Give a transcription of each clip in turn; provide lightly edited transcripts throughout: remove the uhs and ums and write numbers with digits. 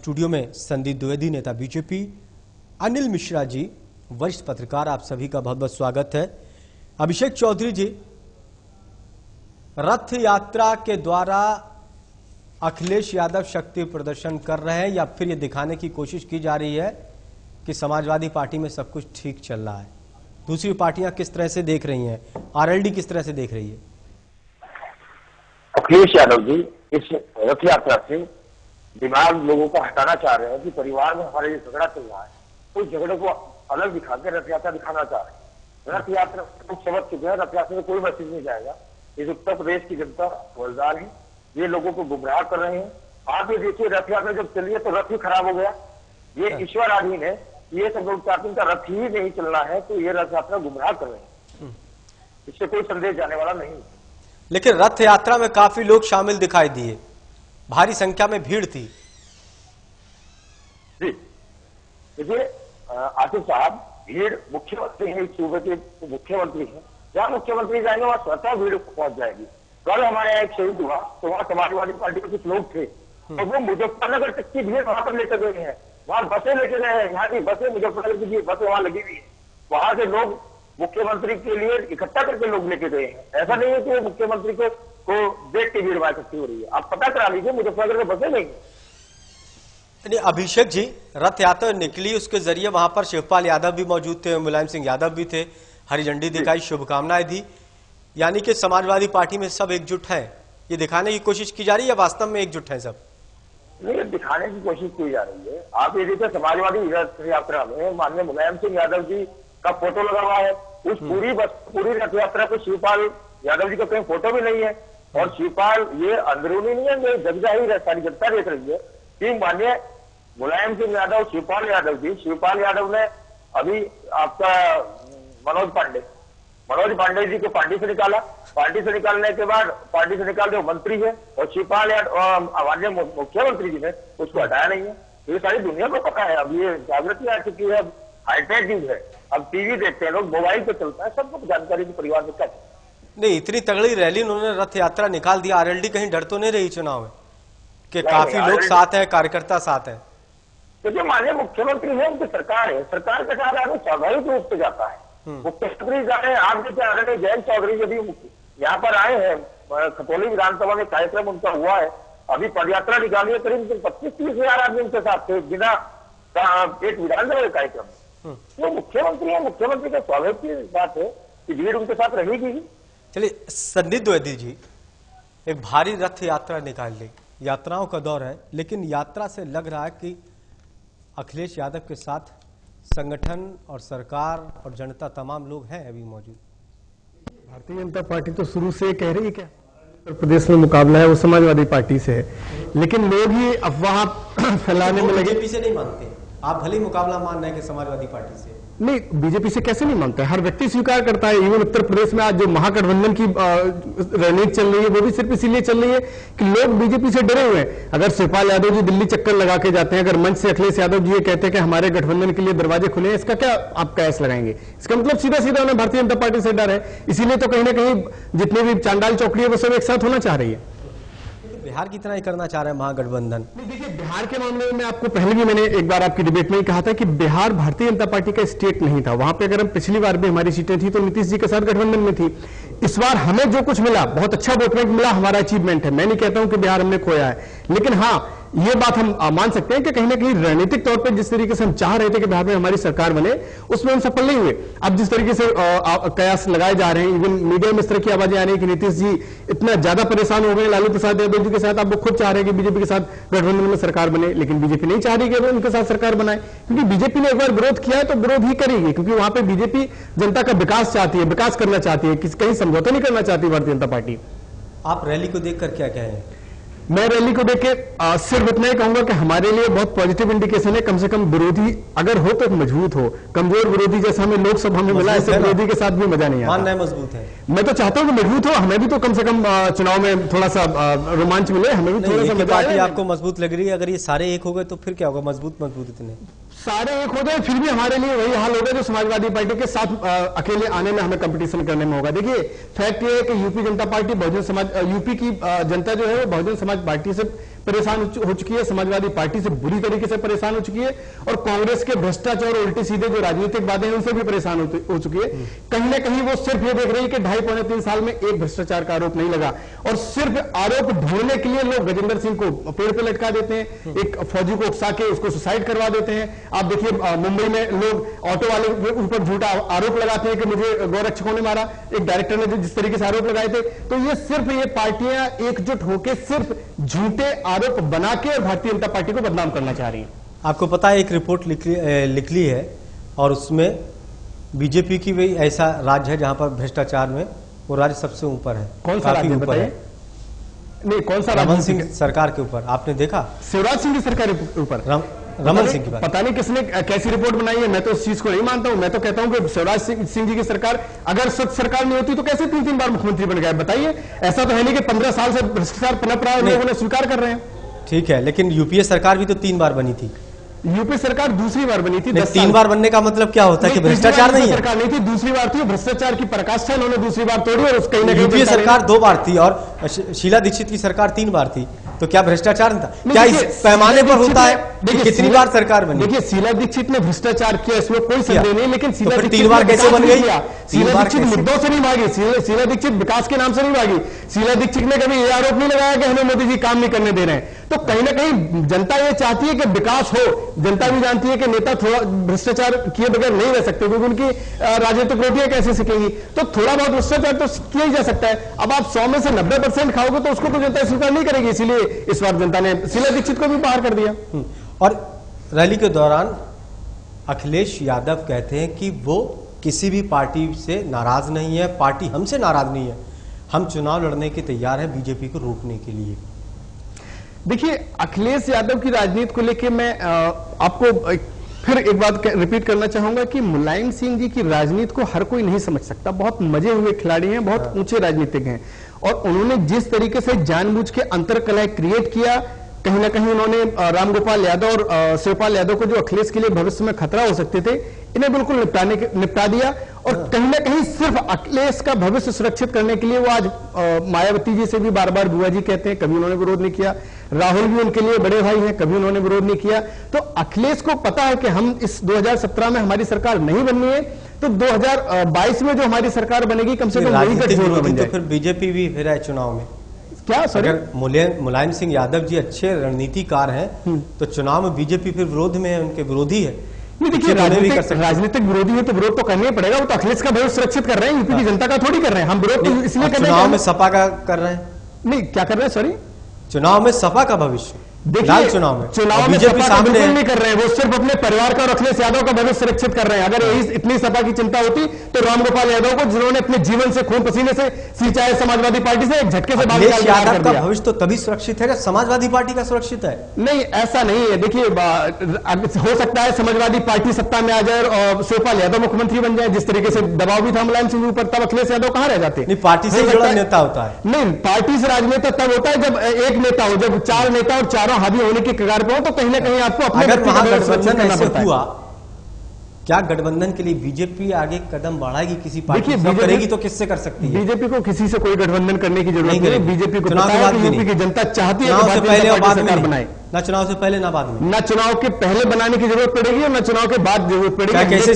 Studio में संदीप द्विवेदी, नेता BJP, Anil Mishra ji, वरिष्ठ पत्रकार, आप सभी का बहुत बहुत स्वागत है। अभिषेक चौधरी जी, रथ यात्रा के द्वारा अखिलेश यादव शक्ति प्रदर्शन कर रहे हैं या फिर ये दिखाने की कोशिश की जा रही है कि समाजवादी पार्टी में सब कुछ ठीक चल रहा है? दूसरी पार्टियां किस तरह से देख रही हैं? आरएलडी किस तरह से देख रही है? अखिलेश यादव जी इस रथ यात्रा से दिमाग लोगों को हटाना चाह रहे हैं कि परिवार में हमारे ये झगड़ा चल रहा है, उस झगड़े को अलग दिखा के रथ यात्रा दिखाना चाह रहे हैं। रथ यात्रा कुछ समझ चुके हैं, रथ यात्रा में कोई मैसेज नहीं जाएगा। इस उत्तर प्रदेश की जनता समझदार है, ये लोगों को गुमराह कर रहे हैं। आप ये देखिए, रथ यात्रा जब चली है तो रथ ही खराब हो गया। ये ईश्वराधीन है, ये सब लोग चाहते हैं का रथ ही नहीं चलना है, तो ये रथ यात्रा गुमराह कर रहे हैं। इससे कोई संदेश जाने वाला नहीं। लेकिन रथ यात्रा में काफी लोग शामिल दिखाई दिए, भारी संख्या में भीड़ थी। जी देखिए आसिफ साहब, भीड़ मुख्यमंत्री है, इस सूबे के मुख्यमंत्री है, जहाँ मुख्यमंत्री जाएंगे वहां स्वतः भीड़ पहुंच जाएगी। कल हमारे यहाँ एक शहीद हुआ तो वहाँ समाजवादी पार्टी के कुछ लोग थे और वो मुजफ्फरनगर तक की भीड़ वहां पर लेकर गए हैं। वहां बसें लेके गए हैं, यहाँ की बसें, मुजफ्फरनगर की बसें वहां लगी हुई है। वहां से लोग मुख्यमंत्री के लिए इकट्ठा करके लोग लेके गए हैं। ऐसा नहीं है कि मुख्यमंत्री को देख के भीड़ इकट्ठी हो रही है। आप पता करा लीजिए, मुजफ्फरनगर में बसें नहीं। अभिषेक जी, रथ यात्रा निकली, उसके जरिए वहां पर शिवपाल यादव भी मौजूद थे, मुलायम सिंह यादव भी थे, हरी झंडी दिखाई, शुभकामनाएं दी, यानी कि समाजवादी पार्टी में सब एकजुट है। ये दिखाने की कोशिश की जा रही है, वास्तव में एकजुट है सब? नहीं, दिखाने की कोशिश की जा रही है। आप ये देखिए, समाजवादी रथ यात्रा में माननीय मुलायम सिंह यादव जी का फोटो लगा हुआ है। उस पूरी रथ यात्रा पे शिवपाल यादव जी का कहीं फोटो भी नहीं है। और शिवपाल, ये अंदरूनी नहीं है, ये जग जाहिर है, सारी जनता देख रही है कि माननीय मुलायम सिंह यादव, शिवपाल यादव ने अभी आपका मनोज पांडे जी को पार्टी से निकाला। पार्टी से निकालने के बाद पार्टी से निकाल दे मंत्री है, और शिवपाल यादव माननीय मुख्यमंत्री जी ने उसको हटाया नहीं है। तो ये सारी दुनिया को पता है, अब ये जागृति आ चुकी है, हाईटेक युग है। अब टीवी देखते हैं लोग, मोबाइल पे चलता है, सबको जानकारी की परिवार में क्या नहीं। इतनी तगड़ी रैली उन्होंने रथ यात्रा निकाल दिया, आरएलडी कहीं डर तो नहीं रही चुनाव में कि काफी लोग साथ हैं, कार्यकर्ता साथ हैं? तो जो माननीय मुख्यमंत्री है, उनकी सरकार है, सरकार के साथ आदमी स्वाभाविक रूप से जाता है। मुख्यमंत्री जा रहे हैं, आप देखिए आदरणीय जयंत चौधरी यदि यहाँ पर आए हैं, खतौली विधानसभा में कार्यक्रम उनका हुआ है, अभी पदयात्रा निकाली है, करीब 25-30 हजार आदमी उनके साथ थे, बिना एक विधानसभा के कार्यक्रम। वो मुख्यमंत्री है, मुख्यमंत्री का स्वाभाविक की बात है कि भीड़ उनके साथ रहेगी। चलिए संदीप द्विवेदी जी, एक भारी रथ यात्रा निकाल ली, यात्राओं का दौर है, लेकिन यात्रा से लग रहा है कि अखिलेश यादव के साथ संगठन और सरकार और जनता तमाम लोग हैं अभी मौजूद। भारतीय जनता पार्टी तो शुरू से कह रही है कि उत्तर प्रदेश में मुकाबला है वो समाजवादी पार्टी से है, लेकिन लोग ही अफवाह फैलाने में लगे। बीजेपी से नहीं मानते आप, भले मुकाबला मान रहे हैं कि समाजवादी पार्टी से? नहीं, बीजेपी से कैसे नहीं मानता है, हर व्यक्ति स्वीकार करता है। इवन उत्तर प्रदेश में आज जो महागठबंधन की रणनीति चल रही है, वो भी सिर्फ इसीलिए चल रही है कि लोग बीजेपी से डरे हुए हैं। अगर शिवपाल यादव जी दिल्ली चक्कर लगा के जाते हैं, अगर मंच से अखिलेश यादव जी ये कहते हैं कि हमारे गठबंधन के लिए दरवाजे खुले हैं, इसका क्या आप कयास लगाएंगे? इसका मतलब सीधा सीधा उन्हें भारतीय जनता पार्टी से डर है। इसीलिए तो कहीं ना कहीं जितने भी चांडाल चौकड़ी है वो सब एक साथ होना चाह रही है। बिहार की तरह ही करना चाह रहे हैं महागठबंधन। देखिए, बिहार के मामले में आपको पहले भी मैंने एक बार आपकी डिबेट में ही कहा था कि बिहार भारतीय जनता पार्टी का स्टेट नहीं था। वहां पे अगर हम पिछली बार भी हमारी सीटें थी तो नीतीश जी के साथ गठबंधन में थी। इस बार हमें जो कुछ मिला, बहुत अच्छा वोट बैंक मिला, हमारा अचीवमेंट है। मैं नहीं कहता हूं कि बिहार हमने खोया है, लेकिन हाँ, ये बात हम मान सकते हैं कि कहीं ना कहीं रणनीतिक तौर पे जिस तरीके से हम चाह रहे थे कि बिहार में हमारी सरकार बने, उसमें हम सफल नहीं हुए। अब जिस तरीके से कयास लगाए जा रहे हैं, इवन मीडिया में इस तरह की आवाजें आ रही है कि नीतीश जी इतना ज्यादा परेशान हो गए लालू प्रसाद यादव जी के साथ, अब वो खुद चाह रहे हैं कि बीजेपी के साथ गठबंधन में सरकार बने, लेकिन बीजेपी नहीं चाह रही कि वो उनके साथ सरकार बनाए, क्योंकि बीजेपी ने एक बार विरोध किया है तो विरोध ही करेगी, क्योंकि वहां पर बीजेपी जनता का विकास चाहती है, विकास करना चाहती है, कहीं समझौता नहीं करना चाहती भारतीय जनता पार्टी। आप रैली को देखकर क्या कहें? मैं रैली को देख के सिर्फ इतना ही कहूंगा कि हमारे लिए बहुत पॉजिटिव इंडिकेशन है। कम से कम विरोधी अगर हो तो मजबूत हो, कमजोर विरोधी जैसा हमें लोकसभा में मिला, ऐसे विरोधी के साथ भी मजा नहीं आता। मानना है मजबूत है, मैं तो चाहता हूं कि मजबूत हो, हमें भी तो कम से कम चुनाव में थोड़ा सा रोमांच मिले, हमें भी थोड़ा सा मजा आए। आपको मजबूत लग रही है, अगर ये सारे एक हो गए तो फिर क्या होगा? मजबूत इतने सारे एक हो जाए फिर भी हमारे लिए वही हाल होगा जो समाजवादी पार्टी के साथ अकेले आने में हमें कंपटीशन करने में होगा। देखिए, फैक्ट ये है कि यूपी जनता पार्टी बहुजन समाज, यूपी की जनता जो है वो बहुजन समाज पार्टी से परेशान हो चुकी है, समाजवादी पार्टी से बुरी तरीके से परेशान हो चुकी है, और कांग्रेस के भ्रष्टाचार और उल्टे सीधे जो राजनीतिक वादे हैं उनसे भी परेशान हो चुकी है। कहीं ना कहीं वो सिर्फ ये देख रही है कि 2.5-3 साल में एक भ्रष्टाचार का आरोप नहीं लगा, और सिर्फ आरोप ढूंढने के लिए लोग गजेंद्र सिंह को पेड़ पे लटका देते हैं, एक फौजी को उकसा के उसको सुसाइड करवा देते हैं। आप देखिए मुंबई में लोग ऑटो वाले के ऊपर झूठा आरोप लगाते हैं कि मुझे गौरक्षकों ने मारा, एक डायरेक्टर ने जिस तरीके से आरोप लगाए थे। तो ये सिर्फ ये पार्टियां एकजुट होकर सिर्फ झूठे आरोप बना के और भारतीय जनता पार्टी को बदनाम करना चाह रही है। आपको पता है एक रिपोर्ट लिख ली है, और उसमें बीजेपी की भी ऐसा राज्य है जहां पर भ्रष्टाचार में वो राज्य सबसे ऊपर है। कौन सा राज्य बताइए? नहीं, कौन सा? रमन सिंह सरकार के ऊपर आपने देखा? शिवराज सिंह की सरकार के ऊपर रमन सिंह की बात, पता नहीं किसने कैसी रिपोर्ट बनाई है। मैं तो उस चीज को नहीं मानता हूं। मैं तो कहता हूं कि शिवराज सिंह जी की सरकार अगर स्वच्छ सरकार नहीं होती तो कैसे 3-3 बार मुख्यमंत्री बन गए? बताइए। ऐसा तो है नहीं कि 15 साल से भ्रष्टाचार पनप रहा है, लोगों ने स्वीकार कर रहे हैं। ठीक है, लेकिन यूपीए सरकार भी तो 3 बार बनी थी। यूपी सरकार दूसरी बार बनी थी। 3 बार बनने का मतलब क्या होता है कि भ्रष्टाचार नहीं है? सरकार नहीं थी, दूसरी बार थी। भ्रष्टाचार की पराकाष्ठा उन्होंने दूसरी बार तोड़ी, और कहीं ना कहीं यूपीए सरकार 2 बार थी और शीला दीक्षित की सरकार 3 बार थी। तो क्या भ्रष्टाचार नहीं था? क्या इस पैमाने पर होता है कि कितनी बार सरकार बनी? देखिए, शीला दीक्षित ने भ्रष्टाचार किया, इसमें कोई संदेह नहीं, लेकिन शीला दीक्षित 3 बार कैसे बन गई? शीला दीक्षित मुद्दों से नहीं भागी, शीला दीक्षित विकास के नाम से नहीं भागी। शीला दीक्षित ने कभी ये आरोप नहीं लगाया कि हमें मोदी जी काम नहीं करने दे रहे हैं। तो कहीं ना कहीं जनता ये चाहती है कि विकास हो। जनता भी जानती है कि नेता थोड़ा भ्रष्टाचार किए बगैर नहीं रह सकते, क्योंकि उनकी राजनीतिक रोटियां कैसे सिकेंगी। तो थोड़ा बहुत भ्रष्टाचार तो किया ही जा सकता है। अब आप 100 में से 90% खाओगे तो उसको तो जनता स्वीकार नहीं करेगी, इसीलिए इस बार जनता ने शीला दीक्षित को भी बाहर कर दिया। और रैली के दौरान अखिलेश यादव कहते हैं कि वो किसी भी पार्टी से नाराज नहीं है, पार्टी हमसे नाराज नहीं है, हम चुनाव लड़ने के तैयार है बीजेपी को रोकने के लिए। देखिए, अखिलेश यादव की राजनीति को लेकर मैं आपको फिर एक बात रिपीट करना चाहूंगा कि मुलायम सिंह जी की राजनीति को हर कोई नहीं समझ सकता। बहुत मजे हुए खिलाड़ी हैं, बहुत ऊंचे राजनीतिज्ञ हैं, और उन्होंने जिस तरीके से जानबूझ के अंतरकलह क्रिएट किया, कहीं ना कहीं उन्होंने रामगोपाल यादव और शिवपाल यादव को जो अखिलेश के लिए भविष्य में खतरा हो सकते थे, इन्हें बिल्कुल निपटा दिया। और कहीं ना कहीं सिर्फ अखिलेश का भविष्य सुरक्षित करने के लिए वो आज मायावती जी से भी बार बार बुआ जी कहते हैं, कभी उन्होंने विरोध नहीं किया। राहुल भी उनके लिए बड़े भाई हैं, कभी उन्होंने विरोध नहीं किया। तो अखिलेश को पता है कि हम इस 2017 में हमारी सरकार नहीं बननी है, तो 2022 में जो हमारी सरकार बनेगी कम से कम वही गठजोड़ बन जाए। तो फिर बीजेपी भी फिर है चुनाव में क्या? अगर मुलायम सिंह यादव जी अच्छे रणनीतिकार हैं तो चुनाव में बीजेपी फिर विरोध में है, उनके विरोधी है। नहीं, देखिए, राजनीतिक विरोधी है तो विरोध तो करना ही पड़ेगा। वो तो अखिलेश का भविष्य सुरक्षित कर रहे हैं, यूपी की जनता का थोड़ी कर रहे हैं। हम विरोध तो इसलिए कर रहे हैं। चुनाव में सपा का कर रहे हैं। नहीं, क्या कर रहे हैं? सॉरी, चुनाव में सपा का भविष्य, देखिए, चुनाव में बीजेपी सामने नहीं कर रहे हैं। वो सिर्फ अपने परिवार का और अखिलेश यादव का भविष्य सुरक्षित कर रहे हैं। अगर यही इतनी सपा की चिंता होती तो रामगोपाल यादव को, जिन्होंने अपने जीवन से खून पसीने से सींचा है समाजवादी पार्टी से, एक झटके से अखिलेश यादव का भविष्य तो तभी सुरक्षित है जब समाजवादी पार्टी का सुरक्षित है। नहीं, ऐसा नहीं है। देखिए, हो सकता है समाजवादी पार्टी सत्ता में आ जाए और शिवपाल यादव मुख्यमंत्री बन जाए, जिस तरीके से दबाव भी था मुलायम सिंह ऊपर, तब अखिलेश यादव कहां रह जाते? नहीं, पार्टी से जुड़ा नेता होता है। नहीं, पार्टी से राजनेता तब होता है जब एक नेता हो, जब 4 नेता और चारों हावी होने की कगार पे हो, तो कहीं ना कहीं आपको अपने अगर महागठबंधन ऐसे हुआ, क्या गठबंधन के लिए बीजेपी आगे कदम बढ़ाएगी? किसी पार्टी से करेगी तो किससे कर सकती है? बीजेपी को किसी से कोई गठबंधन करने की जरूरत नहीं है। बीजेपी को चुनाव के बाद यूपी की जनता चाहती है चुनाव से पहले और बाद में बनाए, ना चुनाव से पहले ना बाद में, ना चुनाव के पहले बनाने की जरूरत पड़ेगी और ना चुनाव के बाद जरूरत पड़ेगी। कैसे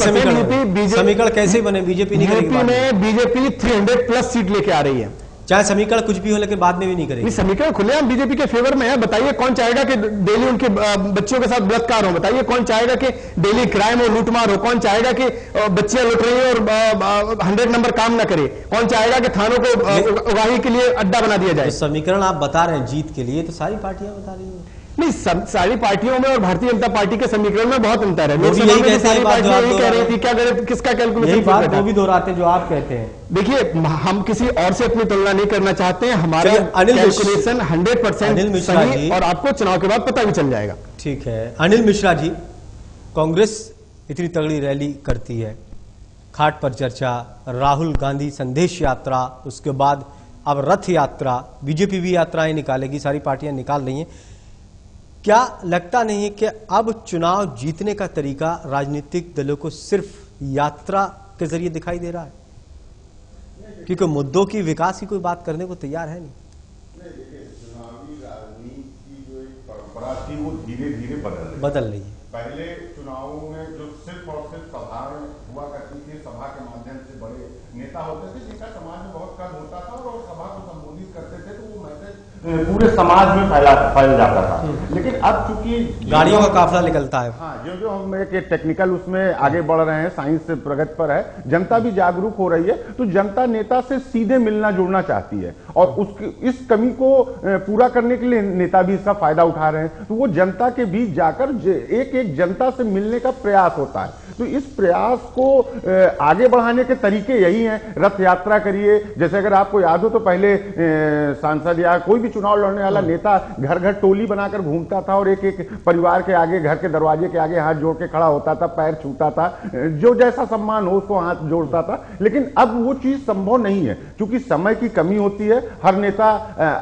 समीकरण कैसे बने? बीजेपी नहीं करेगी। यूपी में बीजेपी 300+ सीट लेके आ रही है, चाहे समीकरण कुछ भी हो, लेकिन बाद में भी नहीं करेगी। समीकरण खुलेआम बीजेपी के फेवर में है। बताइए, कौन चाहेगा कि डेली उनके बच्चियों के साथ बलात्कार हो? बताइए, कौन चाहेगा कि डेली क्राइम हो, लूटमार हो? कौन चाहेगा कि बच्चियां लुट रही हैं और 100 नंबर काम ना करे? कौन चाहेगा कि थानों को उगाही के लिए अड्डा बना दिया जाए? तो समीकरण आप बता रहे हैं जीत के लिए, तो सारी पार्टियां बता रही हैं। नहीं, सारी पार्टियों में और भारतीय जनता पार्टी के समीकरण में बहुत अंतर है। वो भी यही कहते हैं, बात जो आप कह रही थी, क्या किसका कैलकुलेशन? यही बात वो भी दोहराते जो आप कहते हैं। देखिए, हम किसी और से अपनी तुलना नहीं करना चाहते हैं। हमारा कैलकुलेशन 100% सही, और आपको चुनाव के बाद पता भी चल जाएगा। ठीक है। अनिल मिश्रा जी, कांग्रेस इतनी तगड़ी रैली करती है, खाट पर चर्चा, राहुल गांधी संदेश यात्रा, उसके बाद अब रथ यात्रा, बीजेपी भी यात्राएं निकालेगी, सारी पार्टियां निकाल रही हैं। क्या लगता नहीं है कि अब चुनाव जीतने का तरीका राजनीतिक दलों को सिर्फ यात्रा के जरिए दिखाई दे रहा है? क्योंकि मुद्दों की, विकास की कोई बात करने को तैयार है नहीं। देखिए, चुनावी राजनीति की जो परंपरा थी वो धीरे धीरे बदल रही है। पहले चुनावों में जो सिर्फ और सिर्फ सभाएं हुआ करती थी, सभा के माध्यम से बड़े नेता होते थे जिनका समाज में बहुत कद होता था और सभा को संबोधित करते थे, तो वो मैसेज पूरे समाज में फैल जाता था। लेकिन अब चूंकि गाड़ियों का काफिला निकलता है, हाँ, जो हम एक टेक्निकल उसमें आगे बढ़ रहे हैं, साइंस से प्रगति पर है, जनता भी जागरूक हो रही है, तो जनता नेता से सीधे मिलना जुड़ना चाहती है और उसकी इस कमी को पूरा करने के लिए नेता भी इसका फायदा उठा रहे हैं। तो वो जनता के बीच जाकर एक एक जनता से मिलने का प्रयास होता है। तो इस प्रयास को आगे बढ़ाने के तरीके यही हैं। रथ यात्रा करिए, जैसे अगर आपको याद हो तो पहले सांसद या कोई भी चुनाव लड़ने वाला नेता घर घर टोली बनाकर घूमता था और एक एक परिवार के आगे, घर के दरवाजे के आगे हाथ जोड़ के खड़ा होता था, पैर छूता था, जो जैसा सम्मान हो उसको हाथ जोड़ता था। लेकिन अब वो चीज संभव नहीं है क्योंकि समय की कमी होती है। हर नेता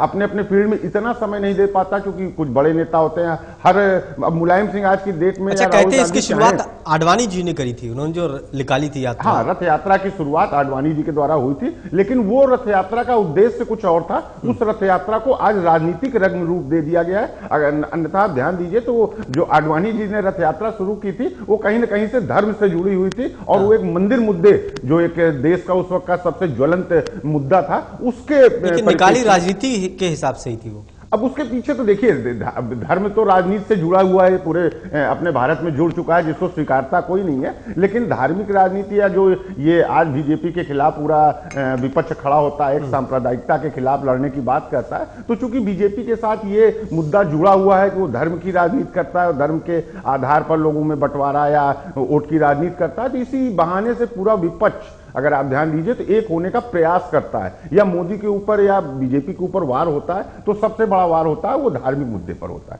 अपने अपने फील्ड में इतना समय नहीं दे पाता क्योंकि कुछ बड़े नेता होते हैं। अब मुलायम सिंह आज की डेट में, अच्छा, कहते हैं इसकी शुरुआत आडवाणी जी ने करी थी, उन्होंने जो निकाली थी यात्रा। हाँ, रथ यात्रा की शुरुआत आडवाणी जी के द्वारा हुई थी, लेकिन वो रथ यात्रा का उद्देश्य कुछ और था। उस रथ यात्रा को आज राजनीतिक रंग रूप दे दिया गया है। अगर अन्यथा आप ध्यान दीजिए तो जो आडवाणी जी ने रथ यात्रा शुरू की थी वो कहीं ना कहीं से धर्म से जुड़ी हुई थी और वो एक मंदिर मुद्दे, जो एक देश का उस वक्त का सबसे ज्वलंत मुद्दा था, उसके निकाली राजनीति के हिसाब से ही थी वो। अब उसके पीछे तो देखिए, धर्म तो राजनीति से जुड़ा हुआ है, पूरे अपने भारत में जुड़ चुका है, जिसको स्वीकारता कोई नहीं है। लेकिन धार्मिक राजनीति या जो ये आज बीजेपी के खिलाफ पूरा विपक्ष खड़ा होता है, एक सांप्रदायिकता के खिलाफ लड़ने की बात करता है, तो चूंकि बीजेपी के साथ ये मुद्दा जुड़ा हुआ है कि वो धर्म की राजनीति करता है और धर्म के आधार पर लोगों में बंटवारा या वोट की राजनीति करता है, तो इसी बहाने से पूरा विपक्ष, अगर आप ध्यान दीजिए तो एक होने का प्रयास करता है। या मोदी के ऊपर या बीजेपी के ऊपर वार होता है तो सबसे बड़ा वार होता है वो धार्मिक मुद्दे पर होता है।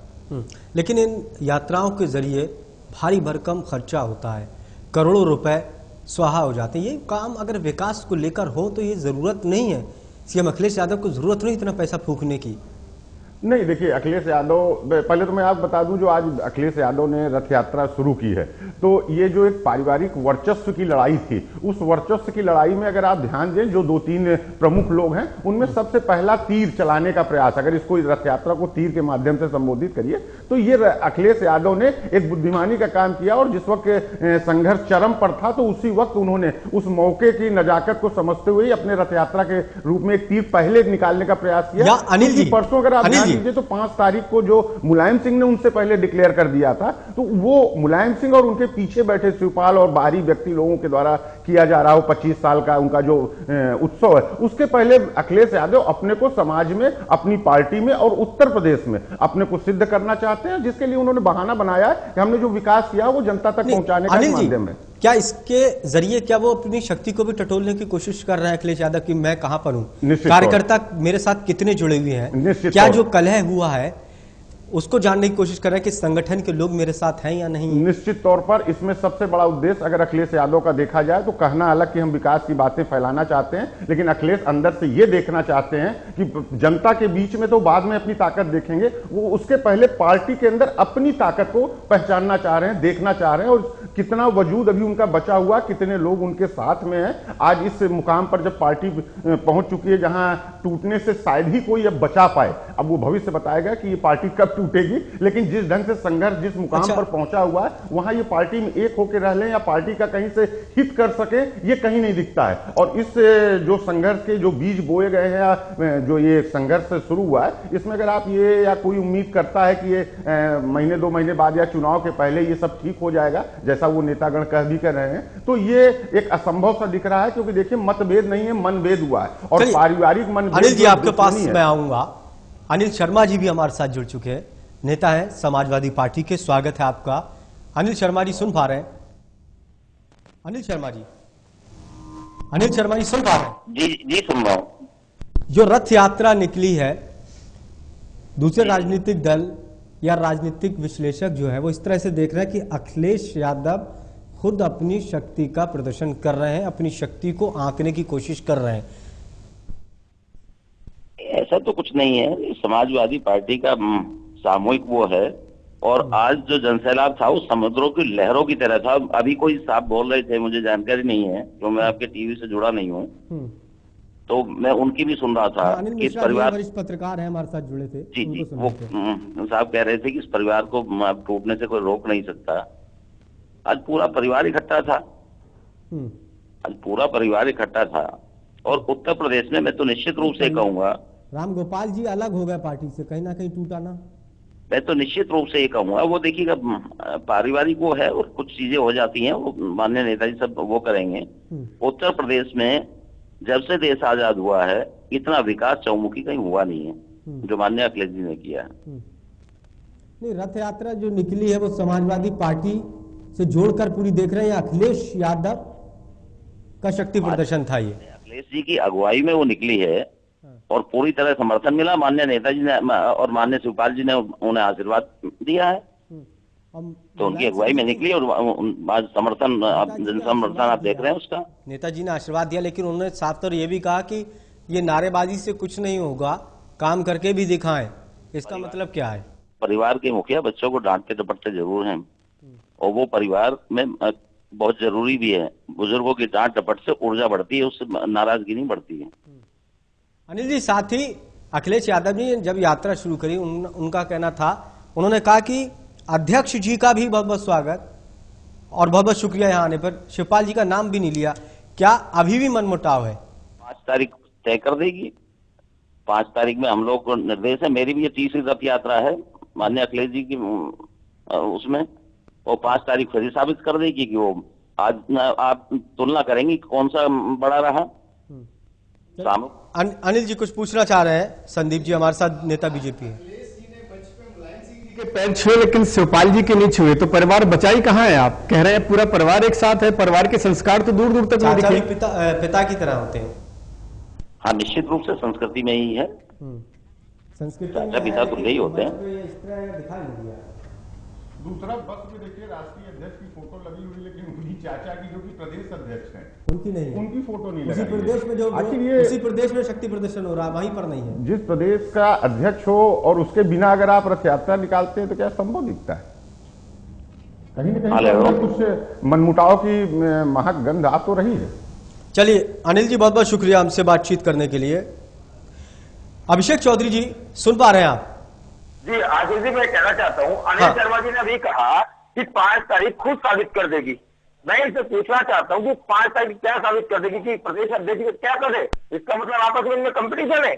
लेकिन इन यात्राओं के जरिए भारी भरकम खर्चा होता है, करोड़ों रुपए स्वाहा हो जाते हैं। ये काम अगर विकास को लेकर हो तो ये जरूरत नहीं है, सीएम अखिलेश यादव को जरूरत नहीं इतना पैसा फूकने की। नहीं, देखिए, अखिलेश यादव, पहले तो मैं आपको बता दूं, जो आज अखिलेश यादव ने रथ यात्रा शुरू की है, तो ये जो एक पारिवारिक वर्चस्व की लड़ाई थी, उस वर्चस्व की लड़ाई में अगर आप ध्यान दें, जो 2-3 प्रमुख लोग हैं उनमें सबसे पहला तीर चलाने का प्रयास, अगर इसको रथ यात्रा को तीर के माध्यम से संबोधित करिए तो ये अखिलेश यादव ने एक बुद्धिमानी का काम किया। और जिस वक्त संघर्ष चरम पर था तो उसी वक्त उन्होंने उस मौके की नजाकत को समझते हुए अपने रथ यात्रा के रूप में एक तीर पहले निकालने का प्रयास किया। अनिल जी, परसों अगर आप तो 5 तारीख को जो मुलायम सिंह ने उनसे पहले डिक्लेयर कर दिया था, तो वो मुलायम सिंह और उनके पीछे बैठे शिवपाल और बाहरी व्यक्ति लोगों के द्वारा किया जा रहा हो 25 साल का उनका जो उत्सव है, उसके पहले अखिलेश यादव अपने को समाज में, अपनी पार्टी में और उत्तर प्रदेश में अपने को सिद्ध करना चाहते हैं, जिसके लिए उन्होंने बहाना बनाया है कि हमने जो विकास किया वो जनता तक पहुंचाने का माध्यम है। क्या इसके जरिए क्या वो अपनी शक्ति को भी टटोलने की कोशिश कर रहे हैं अखिलेश यादव कि मैं कहां पर हूं, कार्यकर्ता मेरे साथ कितने जुड़े हुए हैं, क्या जो कलह हुआ है उसको जानने की कोशिश कर रहे हैं कि संगठन के लोग मेरे साथ हैं या नहीं? निश्चित तौर पर इसमें सबसे बड़ा उद्देश्य अगर अखिलेश यादव का देखा जाए तो कहना अलग कि हम विकास की बातें फैलाना चाहते हैं, लेकिन अखिलेश अंदर से ये देखना चाहते हैं कि जनता के बीच में तो बाद में अपनी ताकत देखेंगे, वो उसके पहले पार्टी के अंदर अपनी ताकत को पहचानना चाह रहे हैं, देखना चाह रहे हैं और कितना वजूद अभी उनका बचा हुआ, कितने लोग उनके साथ में हैं। आज इस मुकाम पर जब पार्टी पहुंच चुकी है जहां टूटने से शायद ही कोई अब बचा पाए, अब वो भविष्य बताएगा कि ये पार्टी कब टूटेगी, लेकिन जिस ढंग से संघर्ष जिस मुकाम पर पहुंचा हुआ है वहां ये पार्टी में एक होकर रह लें या पार्टी का कहीं से हित कर सके, ये कहीं नहीं दिखता है। और इस जो संघर्ष के जो बीज बोए गए हैं या जो ये संघर्ष शुरू हुआ है, इसमें अगर आप ये या कोई उम्मीद करता है कि ये महीने 2 महीने बाद या चुनाव के पहले ये सब ठीक हो जाएगा, जैसा वो नेतागण कह भी कर रहे हैं, तो ये एक असंभव सा दिख रहा है। क्योंकि देखिए, मतभेद नहीं है, मनभेद हुआ है और पारिवारिक मनभेद। अनिल जी, आपके पास मैं आऊंगा। अनिल शर्मा जी भी हमारे साथ जुड़ चुके हैं, नेता हैं समाजवादी पार्टी के। स्वागत है आपका। अनिल शर्मा जी सुन पा रहे हैं? अनिल शर्मा जी सुन पा रहे हैं? जी सुन रहा हूं। जो रथ यात्रा निकली है, दूसरे राजनीतिक दल या राजनीतिक विश्लेषक जो है वो इस तरह से देख रहे हैं कि अखिलेश यादव खुद अपनी शक्ति का प्रदर्शन कर रहे हैं, अपनी शक्ति को आंकने की कोशिश कर रहे हैं। ऐसा तो कुछ नहीं है, समाजवादी पार्टी का सामूहिक वो है। और आज जो जनसैलाब था वो समुद्रों की लहरों की तरह था। अभी कोई साहब बोल रहे थे, मुझे जानकारी नहीं है, जो मैं आपके टीवी से जुड़ा नहीं हूँ, तो मैं उनकी भी सुन रहा था अनिल कि इस मिश्रा परिवार, वरिष्ठ पत्रकार हैं हमारे साथ जुड़े थे, जी उनको सुन वो रहे थे। साहब कह रहे थे कि इस परिवार को टूटने से कोई रोक नहीं सकता। आज पूरा परिवार इकट्ठा था, हम्म, आज पूरा परिवार इकट्ठा था। और उत्तर प्रदेश में मैं तो निश्चित रूप से कहूंगा, राम गोपाल जी अलग हो गए पार्टी से, कहीं ना कहीं टूटा ना। मैं तो निश्चित रूप से ये कहूंगा, वो देखिएगा पारिवारिक वो है और कुछ चीजें हो जाती हैं, वो माननीय नेताजी सब वो करेंगे। उत्तर प्रदेश में जब से देश आजाद हुआ है इतना विकास चौमुखी कहीं हुआ नहीं है जो माननीय अखिलेश जी ने किया है। नहीं, रथ यात्रा जो निकली है वो समाजवादी पार्टी से जोड़कर पूरी देख रहे हैं, अखिलेश यादव का शक्ति प्रदर्शन था ये। अखिलेश जी की अगुवाई में वो निकली है और पूरी तरह समर्थन मिला, माननीय नेताजी ने और माननीय शिवपाल जी ने उन्हें आशीर्वाद दिया है, तो उनकी अगुवाई में निकली और आज समर्थन आप देख रहे हैं उसका। नेताजी ने आशीर्वाद दिया, लेकिन उन्होंने साफ तौर ये भी कहा कि ये नारेबाजी से कुछ नहीं होगा, काम करके भी दिखाएं। इसका मतलब क्या है? परिवार के मुखिया बच्चों को डांटते डपटते जरूर हैं और वो परिवार में बहुत जरूरी भी है। बुजुर्गों की डांट डपट से ऊर्जा बढ़ती है, उससे नाराजगी नहीं बढ़ती है। अनिल जी, साथ ही अखिलेश यादव जी जब यात्रा शुरू करी उनका कहना था, उन्होंने कहा कि अध्यक्ष जी का भी बहुत बहुत स्वागत और बहुत बहुत शुक्रिया यहाँ आने पर, शिवपाल जी का नाम भी नहीं लिया। क्या अभी भी मनमुटाव है? 5 तारीख तय कर देगी, 5 तारीख में हम लोग को निर्देश है। मेरी भी ये 30वीं रथ यात्रा है माननीय अखिलेश जी की उसमें, और 5 तारीख फिर साबित कर देगी कि वो आज आप तुलना करेंगे कौन सा बड़ा रहा। अनिल जी कुछ पूछना चाह रहे हैं, संदीप जी हमारे साथ नेता बीजेपी है। के पैर छुए लेकिन शिवपाल जी के नहीं छुए, तो परिवार बचाई कहाँ है? आप कह रहे हैं पूरा परिवार एक साथ है, परिवार के संस्कार तो दूर दूर तक नहीं चाचा भी दिखे। पिता की तरह होते हैं। हाँ, निश्चित रूप से संस्कृति में ही है, संस्कृति चाचा पिता तो यही होते हैं। दिखाई नहीं दिया। दूसरा बस में देखिए राष्ट्रीय अध्यक्ष की फोटो लगी हुई, लेकिन उन्हीं चाचा की जो कि प्रदेश अध्यक्ष हैं उनकी नहीं है, उनकी फोटो नहीं उसी लगी। प्रदेश में जो आखिर ये उसी प्रदेश में शक्ति प्रदर्शन हो रहा है, वहीं पर नहीं है। जिस प्रदेश का अध्यक्ष हो और उसके बिना अगर आप रथ यात्रा निकालते हैं तो क्या संभव दिखता है? कहीं ना कहीं तो कुछ मनमुटाव की महक गंध आ तो रही है। चलिए अनिल जी, बहुत बहुत शुक्रिया हमसे बातचीत करने के लिए। अभिषेक चौधरी जी, सुन पा रहे हैं आप? जी आशीष जी, मैं कहना चाहता हूँ, अनिल शर्मा जी ने अभी कहा कि 5 तारीख खुद साबित कर देगी। मैं इनसे पूछना चाहता हूँ कि 5 तारीख क्या साबित कर देगी कि प्रदेश अध्यक्ष क्या करे? इसका मतलब आपस में इनमें कंपटीशन है।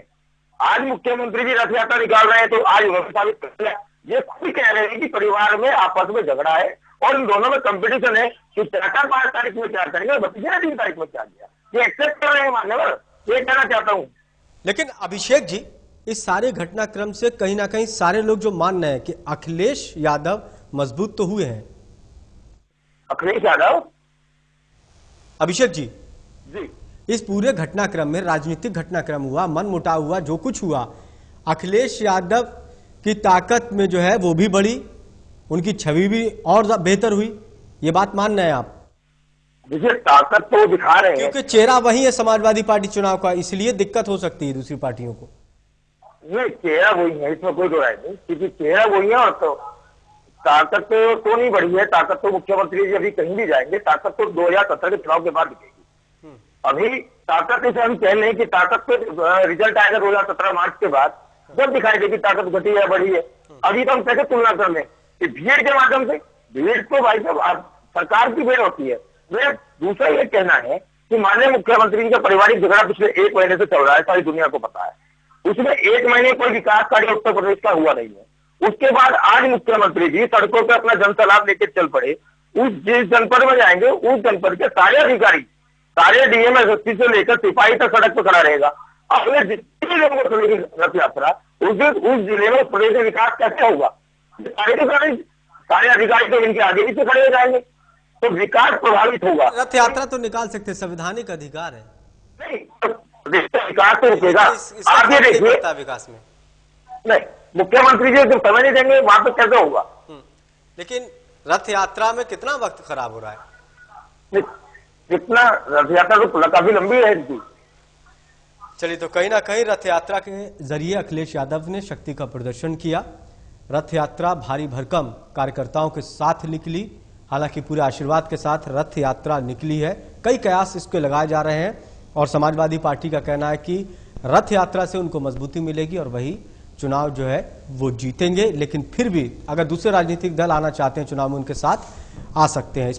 आज मुख्यमंत्री जी रथ यात्रा निकाल रहे हैं तो आज उन्होंने साबित कर दिया। ये खुद कह रहे हैं कि परिवार में आपस में झगड़ा है और इन दोनों में कंपटीशन है कि चाचा 5 तारीख में क्या करेंगे, भतीजे ने 3 तारीख में क्या किया। ये एक्सेप्ट कर रहे हैं मान्यवर, ये कहना चाहता हूँ। लेकिन अभिषेक जी, इस सारे घटनाक्रम से कहीं ना कहीं सारे लोग जो मान रहे हैं कि अखिलेश यादव मजबूत तो हुए हैं। अखिलेश यादव, अभिषेक जी, जी इस पूरे घटनाक्रम में राजनीतिक घटनाक्रम हुआ, मन मुटाव हुआ, जो कुछ हुआ, अखिलेश यादव की ताकत में जो है वो भी बढ़ी, उनकी छवि भी और बेहतर हुई। ये बात मान रहे हैं आप? देखिए, ताकत तो दिखा रहे हैं क्योंकि चेहरा वही है समाजवादी पार्टी चुनाव का, इसलिए दिक्कत हो सकती है दूसरी पार्टियों को। नहीं, चेहरा वही है, इसमें कोई दो राय नहीं, क्योंकि चेहरा वही है और तो ताकत तो नहीं बढ़ी है। ताकत तो मुख्यमंत्री जी अभी कहीं भी जाएंगे, ताकत तो 2017 के चुनाव के बाद दिखेगी। अभी ताकत इसे हम कह लें कि ताकत पे रिजल्ट आएगा 2017 मार्च के बाद, जब दिखाई देगी ताकत घटी है बढ़ी है। अभी तो हम कैसे तुलना कर लें कि भीड़ के माध्यम से? भीड़ तो भाई साहब सरकार की भीड़ होती है। मेरा दूसरा ये कहना है कि माननीय मुख्यमंत्री जी का पारिवारिक झगड़ा पिछले 1 महीने से चल रहा है, सारी दुनिया को पता है। उसमें 1 महीने कोई विकास कार्य उत्तर प्रदेश का हुआ नहीं है। उसके बाद आज मुख्यमंत्री जी सड़कों पर अपना जनसलाब लेकर चल पड़े। उस जिस जनपद में जाएंगे उस जनपद के सारे अधिकारी, सारे डीएम एसएसपी से लेकर सिपाही तक सड़क पर खड़ा रहेगा। अपने जितने लोगों को चलेगी रथ यात्रा, उस जिले में प्रदेश में विकास कैसे होगा? सारे अधिकारी तो इनके आगे पीछे खड़े हो जाएंगे, तो विकास प्रभावित होगा। रथ यात्रा तो निकाल सकते, संवैधानिक अधिकार है। नहीं, विकास तो रुकेगा। आप ये देखिए, विकास में नहीं, मुख्यमंत्री जी जब समय नहीं देंगे वहां पर कैसे होगा? लेकिन रथ यात्रा में कितना वक्त खराब हो रहा है? कितना रथ यात्रा तो काफी लंबी है इनकी। चलिए, तो कहीं ना कहीं रथ यात्रा के जरिए अखिलेश यादव ने शक्ति का प्रदर्शन किया। रथ यात्रा भारी भरकम कार्यकर्ताओं के साथ निकली, हालांकि पूरे आशीर्वाद के साथ रथ यात्रा निकली है। कई कयास इसके लगाए जा रहे हैं और समाजवादी पार्टी का कहना है कि रथ यात्रा से उनको मजबूती मिलेगी और वही चुनाव जो है वो जीतेंगे। लेकिन फिर भी अगर दूसरे राजनीतिक दल आना चाहते हैं चुनाव में, उनके साथ आ सकते हैं।